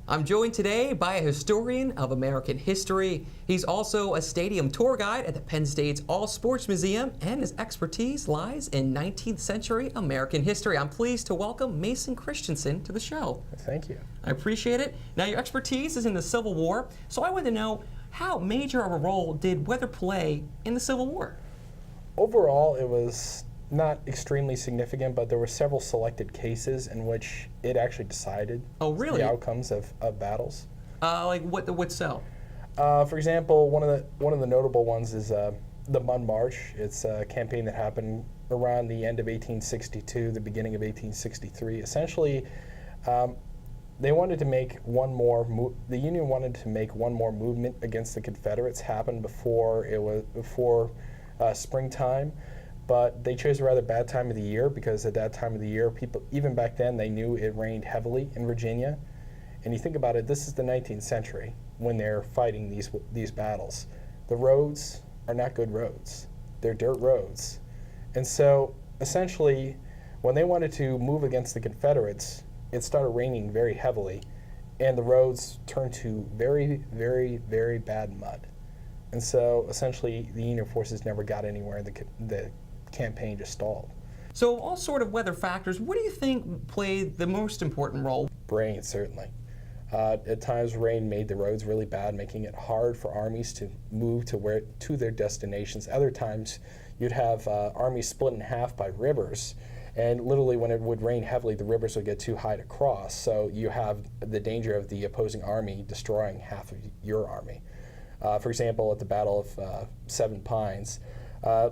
I'm joined today by a historian of American history. He's also a stadium tour guide at the Penn State's All Sports Museum, and his expertise lies in 19th century American history. I'm pleased to welcome Mason Christensen to the show. Thank you. I appreciate it. Now, your expertise is in the Civil War, so I want to know, how major of a role did weather play in the Civil War? Overall, it was not extremely significant, but there were several selected cases in which it actually decided the outcomes of battles. Like what so? For example, one of the notable ones is the Mud March. It's a campaign that happened around the end of 1862, the beginning of 1863. Essentially, they wanted to make one more. The Union wanted to make one more movement against the Confederates happen before springtime. But they chose a rather bad time of the year because at that time of the year, people, even back then, they knew it rained heavily in Virginia. And you think about it, this is the 19th century when they're fighting these battles. The roads are not good roads. They're dirt roads. And so essentially, when they wanted to move against the Confederates, it started raining very heavily, and the roads turned to very, very, very bad mud. And so essentially, the Union forces never got anywhere. The campaign just stalled. So all sort of weather factors, what do you think played the most important role? Rain, certainly. At times, rain made the roads really bad, making it hard for armies to move to their destinations. Other times, you'd have armies split in half by rivers, and literally when it would rain heavily, the rivers would get too high to cross, so you have the danger of the opposing army destroying half of your army. For example, at the Battle of Seven Pines,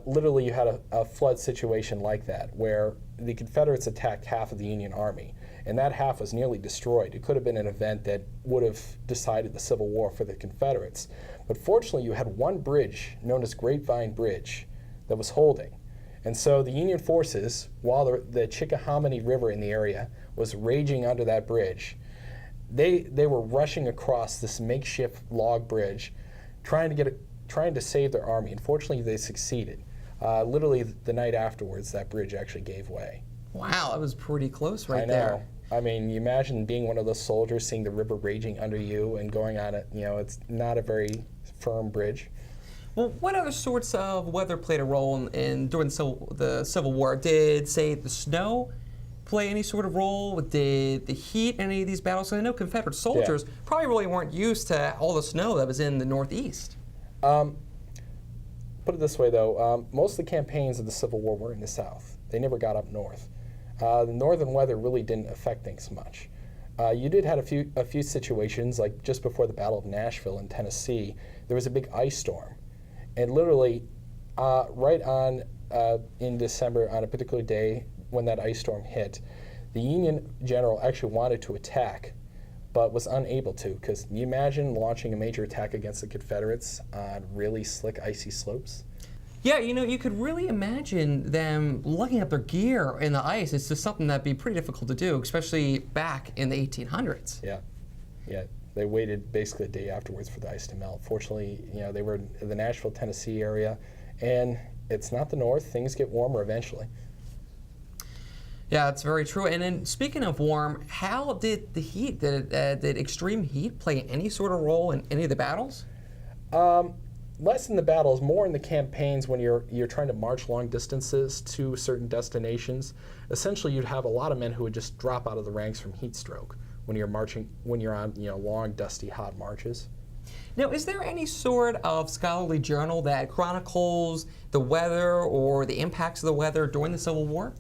literally you had a flood situation like that, where the Confederates attacked half of the Union Army, and that half was nearly destroyed. It could have been an event that would have decided the Civil War for the Confederates. But fortunately, you had one bridge, known as Grapevine Bridge, that was holding. And so the Union forces, while the Chickahominy River in the area was raging under that bridge, they were rushing across this makeshift log bridge, trying to save their army. Unfortunately, they succeeded. Literally, the night afterwards, that bridge actually gave way. Wow, that was pretty close right there. I mean, you imagine being one of those soldiers, seeing the river raging under you and going on it. You know, it's not a very firm bridge. Well, what other sorts of weather played a role during the Civil War? Did, say, the snow play any sort of role? Did the heat in any of these battles? I know Confederate soldiers probably really weren't used to all the snow that was in the Northeast. Put it this way, though, most of the campaigns of the Civil War were in the South. They never got up north. The northern weather really didn't affect things much. You did have a few situations, like just before the Battle of Nashville in Tennessee, there was a big ice storm. And literally, right on in December, on a particular day when that ice storm hit, the Union general actually wanted to attack, but was unable to, because can you imagine launching a major attack against the Confederates on really slick, icy slopes? Yeah, you know, you could really imagine them lugging up their gear in the ice. It's just something that'd be pretty difficult to do, especially back in the 1800s. Yeah. They waited basically a day afterwards for the ice to melt. Fortunately, you know, they were in the Nashville, Tennessee area, and it's not the North. Things get warmer eventually. Yeah, that's very true. And then speaking of warm, how did the heat, did extreme heat play any sort of role in any of the battles? Less in the battles, more in the campaigns when you're trying to march long distances to certain destinations. Essentially, you'd have a lot of men who would just drop out of the ranks from heat stroke when you're on long, dusty, hot marches. Now, is there any sort of scholarly journal that chronicles the weather or the impacts of the weather during the Civil War?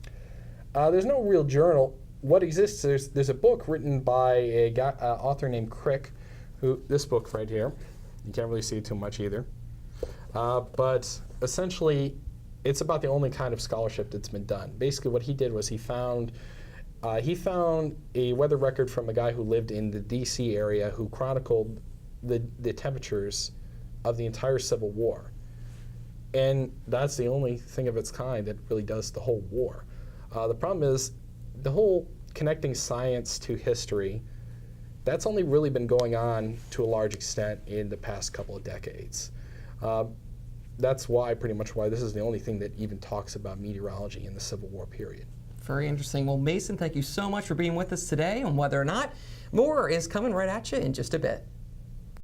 There's no real journal. What exists, there's a book written by a author named Crick, this book right here, you can't really see it too much either. But essentially, it's about the only kind of scholarship that's been done. Basically, what he did was he found a weather record from a guy who lived in the D.C. area who chronicled the temperatures of the entire Civil War. And that's the only thing of its kind that really does the whole war. The problem is the whole connecting science to history, that's only really been going on to a large extent in the past couple of decades. That's why, pretty much why, this is the only thing that even talks about meteorology in the Civil War period. Very interesting. Well, Mason, thank you so much for being with us today on Whether or Not. More is coming right at you in just a bit.